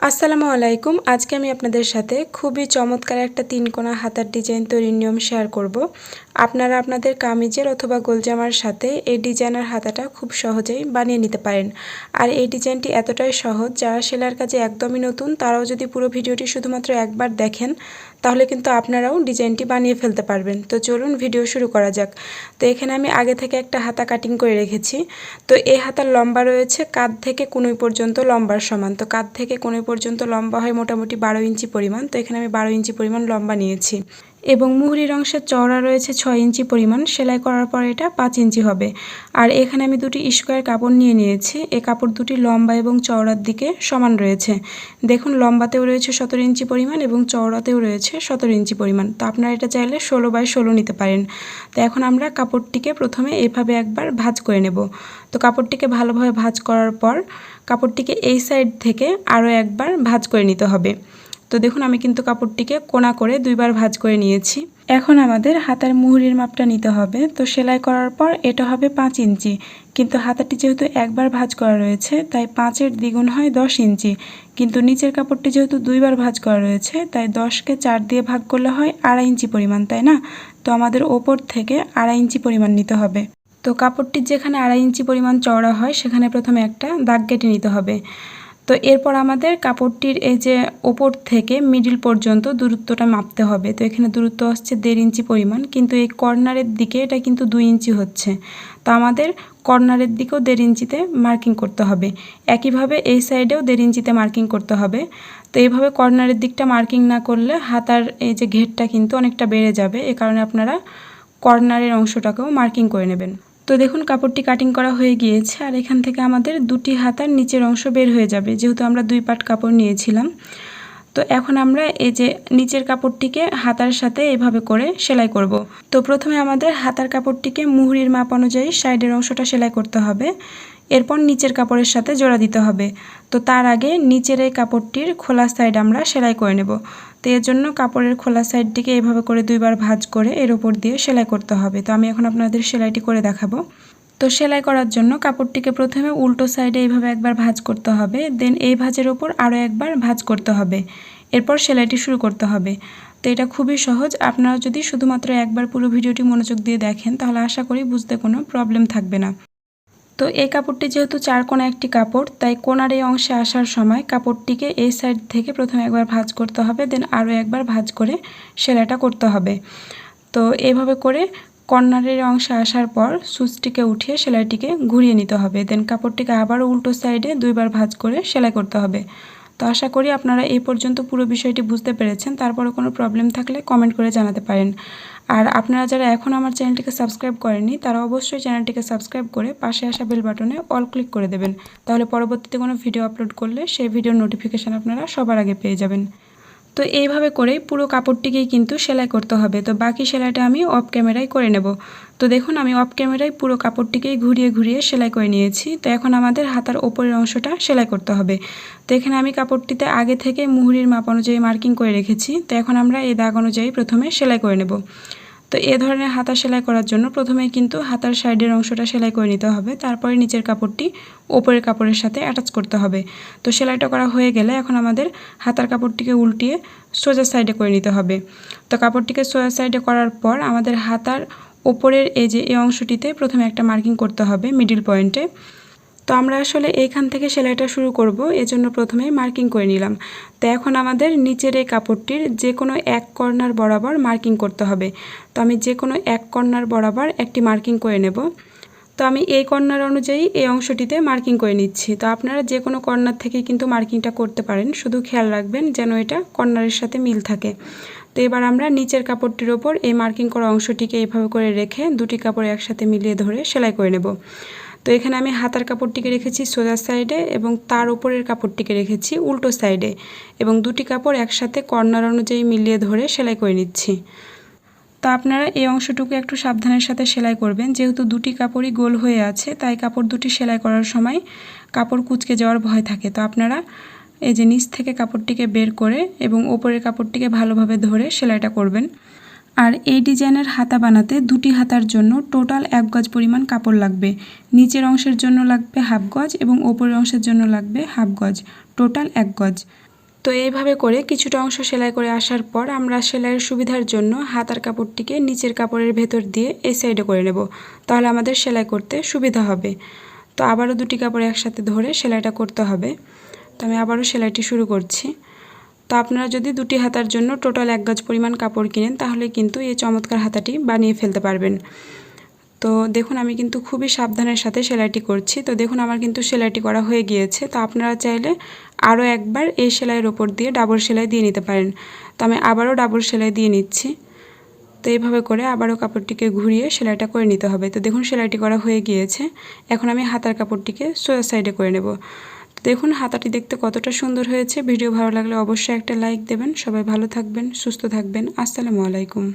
আসসালামু আলাইকুম। আজকে আমি আপনাদের সাথে খুবই চমৎকার একটা 3 কোণা হাতার ডিজাইন তৈরির নিয়ম শেয়ার করব। আপনারা আপনাদের কামিজের অথবা গোলজামার সাথে এই ডিজাইনের হাতাটা খুব সহজেই বানিয়ে নিতে পারেন। আর এই ডিজাইনটি এতটাই সহজ, যারা সেলাইয়ের কাজে একদমই নতুন তারাও যদি পুরো ভিডিওটি শুধুমাত্র একবার দেখেন তাহলে কিন্তু আপনারাও ডিজাইনটি বানিয়ে ফেলতে পারবেন। তো চলুন ভিডিও শুরু করা যাক। তো এখানে আমি আগে থেকে একটা হাতা কাটিং করে রেখেছি। তো এই হাতার লম্বা রয়েছে কাঁধ থেকে কনুই পর্যন্ত লম্বার সমান। তো কাঁধ থেকে কনুই পর্যন্ত লম্বা হয় মোটামুটি 12 ইঞ্চি পরিমাণ। তো এখানে আমি 12 ইঞ্চি পরিমাণ লম্বা নিয়েছি এবং মুহুরির অংশের চওড়া রয়েছে 6 ইঞ্চি পরিমাণ। সেলাই করার পর এটা 5 ইঞ্চি হবে। আর এখানে আমি দুটি স্কোয়ার কাপড় নিয়ে নিয়েছি। এই কাপড় দুটি লম্বা এবং চওড়ার দিকে সমান রয়েছে। দেখুন, লম্বাতেও রয়েছে 17 ইঞ্চি পরিমাণ এবং চওড়াতেও রয়েছে 17 ইঞ্চি পরিমাণ। তো আপনারা এটা চাইলে 16x16 নিতে পারেন। তো এখন আমরা কাপড়টিকে প্রথমে এভাবে একবার ভাঁজ করে নেব। তো কাপড়টিকে ভালোভাবে ভাঁজ করার পর কাপড়টিকে এই সাইড থেকে আরও একবার ভাঁজ করে নিতে হবে। তো দেখুন, আমি কিন্তু কাপড়টিকে কোণা করে 2বার ভাঁজ করে নিয়েছি। এখন আমাদের হাতার মুহুরির মাপটা নিতে হবে। তো সেলাই করার পর এটা হবে 5 ইঞ্চি, কিন্তু হাতাটি যেহেতু একবার ভাঁজ করা রয়েছে তাই 5-এর দ্বিগুণ হয় 10 ইঞ্চি, কিন্তু নিচের কাপড়টি যেহেতু 2বার ভাঁজ করা রয়েছে তাই 10কে 4 দিয়ে ভাগ করলে হয় 2.5 ইঞ্চি পরিমাণ, তাই না? তো আমাদের ওপর থেকে 2.5 ইঞ্চি পরিমাণ নিতে হবে। তো কাপড়টির যেখানে 2.5 ইঞ্চি পরিমাণ চওড়া হয় সেখানে প্রথমে একটা দাগ কেটে নিতে হবে। তো এরপর আমাদের কাপড়টির এই যে ওপর থেকে মিডল পর্যন্ত দূরত্বটা মাপতে হবে। তো এখানে দূরত্ব হচ্ছে 1.5 ইঞ্চি পরিমাণ, কিন্তু এই কর্নারের দিকে এটা কিন্তু 2 ইঞ্চি হচ্ছে। তো আমাদের কর্নারের দিকেও 1.5 ইঞ্চিতে মার্কিং করতে হবে। একইভাবে এই সাইডেও 1.5 ইঞ্চিতে মার্কিং করতে হবে। তো এইভাবে কর্নারের দিকটা মার্কিং না করলে হাতার এই যে ঘেরটা কিন্তু অনেকটা বেড়ে যাবে। এ কারণে আপনারা কর্নারের অংশটাকেও মার্কিং করে নেবেন। তো দেখুন, কাপড়টি কাটিং করা হয়ে গিয়েছে। আর এখান থেকে আমাদের দুটি হাতার নিচের অংশ বের হয়ে যাবে, যেহেতু আমরা 2 পাট কাপড় নিয়েছিলাম। তো এখন আমরা এই যে নিচের কাপড়টিকে হাতার সাথে এভাবে করে সেলাই করব। তো প্রথমে আমাদের হাতার কাপড়টিকে মুহুরির মাপ অনুযায়ী সাইডের অংশটা সেলাই করতে হবে। এরপর নিচের কাপড়ের সাথে জোড়া দিতে হবে। তো তার আগে নিচের এই কাপড়টির খোলা সাইড আমরা সেলাই করে নেব। তো এর জন্য কাপড়ের খোলা সাইডটিকে এভাবে করে 2বার ভাঁজ করে এর উপর দিয়ে সেলাই করতে হবে। তো আমি এখন আপনাদের সেলাইটি করে দেখাবো। তো সেলাই করার জন্য কাপড়টিকে প্রথমে উল্টো সাইডে এইভাবে একবার ভাঁজ করতে হবে, দেন এই ভাঁজের ওপর আরও একবার ভাঁজ করতে হবে। এরপর সেলাইটি শুরু করতে হবে। তো এটা খুবই সহজ। আপনারা যদি শুধুমাত্র একবার পুরো ভিডিওটি মনোযোগ দিয়ে দেখেন তাহলে আশা করি বুঝতে কোনো প্রবলেম থাকবে না। তো এই কাপড়টি যেহেতু 4 কোণা একটি কাপড়, তাই কোণার এই অংশে আসার সময় কাপড়টিকে এই সাইড থেকে প্রথমে একবার ভাঁজ করতে হবে, দেন আরও একবার ভাঁজ করে সেলাইটা করতে হবে। তো এইভাবে করে কর্নারের অংশে আসার পর সুচটিকে উঠিয়ে সেলাইটিকে ঘুরিয়ে নিতে হবে, দেন কাপড়টিকে আবারও উল্টো সাইডে 2বার ভাঁজ করে সেলাই করতে হবে। তো আশা করি আপনারা এই পর্যন্ত পুরো বিষয়টি বুঝতে পেরেছেন। তারপরে কোনো প্রবলেম থাকলে কমেন্ট করে জানাতে পারেন। আর আপনারা যারা এখন আমার চ্যানেলটিকে সাবস্ক্রাইব করেননি তারা অবশ্যই চ্যানেলটিকে সাবস্ক্রাইব করে পাশে আসা বেল বাটনে অল ক্লিক করে দেবেন। তাহলে পরবর্তীতে কোনো ভিডিও আপলোড করলে সেই ভিডিওর নোটিফিকেশান আপনারা সবার আগে পেয়ে যাবেন। তো এইভাবে করেই পুরো কাপড়টিকেই কিন্তু সেলাই করতে হবে। তো বাকি সেলাইটা আমি অফ ক্যামেরায় করে নেব। তো দেখুন, আমি অফ ক্যামেরায় পুরো কাপড়টিকেই ঘুরিয়ে ঘুরিয়ে সেলাই করে নিয়েছি। তো এখন আমাদের হাতার ওপরের অংশটা সেলাই করতে হবে। তো এখানে আমি কাপড়টিতে আগে থেকে মুহুরির মাপ অনুযায়ী মার্কিং করে রেখেছি। তো এখন আমরা এই দাগ অনুযায়ী প্রথমে সেলাই করে নেব। তো এ ধরনের হাতা সেলাই করার জন্য প্রথমেই কিন্তু হাতার সাইডের অংশটা সেলাই করে নিতে হবে, তারপরে নিচের কাপড়টি ওপরের কাপড়ের সাথে অ্যাটাচ করতে হবে। তো সেলাইটা করা হয়ে গেলে এখন আমাদের হাতার কাপড়টিকে উল্টিয়ে সোজা সাইডে করে নিতে হবে। তো কাপড়টিকে সোজা সাইডে করার পর আমাদের হাতার ওপরের এই যে এই অংশটিতে প্রথমে একটা মার্কিং করতে হবে মিডল পয়েন্টে। তো আমরা আসলে এইখান থেকে সেলাইটা শুরু করব, এজন্য প্রথমেই মার্কিং করে নিলাম। তো এখন আমাদের নিচের এই কাপড়টির যে কোনো এক কর্নার বরাবর মার্কিং করতে হবে। তো আমি যে কোনো এক কর্নার বরাবর একটি মার্কিং করে নেব। তো আমি এই কর্নার অনুযায়ী এই অংশটিতে মার্কিং করে নিচ্ছি। তো আপনারা যে কোনো কর্নার থেকেই কিন্তু মার্কিংটা করতে পারেন, শুধু খেয়াল রাখবেন যেন এটা কর্নারের সাথে মিল থাকে। তো এবার আমরা নিচের কাপড়টির ওপর এই মার্কিং করা অংশটিকে এইভাবে করে রেখে দুটি কাপড় একসাথে মিলিয়ে ধরে সেলাই করে নেব। তো এখানে আমি হাতার কাপড়টিকে রেখেছি সোজা সাইডে এবং তার উপরের কাপড়টিকে রেখেছি উল্টো সাইডে, এবং দুটি কাপড় একসাথে কর্নার অনুযায়ী মিলিয়ে ধরে সেলাই করে নিচ্ছি। তো আপনারা এই অংশটুকু একটু সাবধানের সাথে সেলাই করবেন, যেহেতু দুটি কাপড়ই গোল হয়ে আছে তাই কাপড় দুটি সেলাই করার সময় কাপড় কুঁচকে যাওয়ার ভয় থাকে। তো আপনারা এই যে নিচ থেকে কাপড়টিকে বের করে এবং ওপরের কাপড়টিকে ভালোভাবে ধরে সেলাইটা করবেন। আর এই ডিজাইনের হাতা বানাতে দুটি হাতার জন্য টোটাল 1 গজ পরিমাণ কাপড় লাগবে। নিচের অংশের জন্য লাগবে হাফ গজ এবং ওপরের অংশের জন্য লাগবে হাফ গজ, টোটাল 1 গজ। তো এইভাবে করে কিছুটা অংশ সেলাই করে আসার পর আমরা সেলাইয়ের সুবিধার জন্য হাতার কাপড়টিকে নিচের কাপড়ের ভেতর দিয়ে এই সাইডে করে নেব, তাহলে আমাদের সেলাই করতে সুবিধা হবে। তো আবারও দুটি কাপড় একসাথে ধরে সেলাইটা করতে হবে। তো আমি আবারও সেলাইটি শুরু করছি। তো আপনারা যদি দুটি হাতার জন্য টোটাল 1 গজ পরিমাণ কাপড় কিনেন তাহলে কিন্তু এই চমৎকার হাতাটি বানিয়ে ফেলতে পারবেন। তো দেখুন আমি কিন্তু খুবই সাবধানের সাথে সেলাইটি করছি। তো দেখুন আমার কিন্তু সেলাইটি করা হয়ে গিয়েছে। তো আপনারা চাইলে আরও একবার এই সেলাইয়ের ওপর দিয়ে ডাবল সেলাই দিয়ে নিতে পারেন। তো আমি আবারও ডাবল সেলাই দিয়ে নিচ্ছি। তো এইভাবে করে আবারও কাপড়টিকে ঘুরিয়ে সেলাইটা করে নিতে হবে। তো দেখুন সেলাইটি করা হয়ে গিয়েছে। এখন আমি হাতার কাপড়টিকে সোজা সাইডে করে নেব। তো দেখুন হাতাটি দেখতে কতটা সুন্দর হয়েছে। ভিডিও ভালো লাগলে অবশ্যই একটা লাইক দেবেন। সবাই ভালো থাকবেন, সুস্থ থাকবেন। আসসালামু আলাইকুম।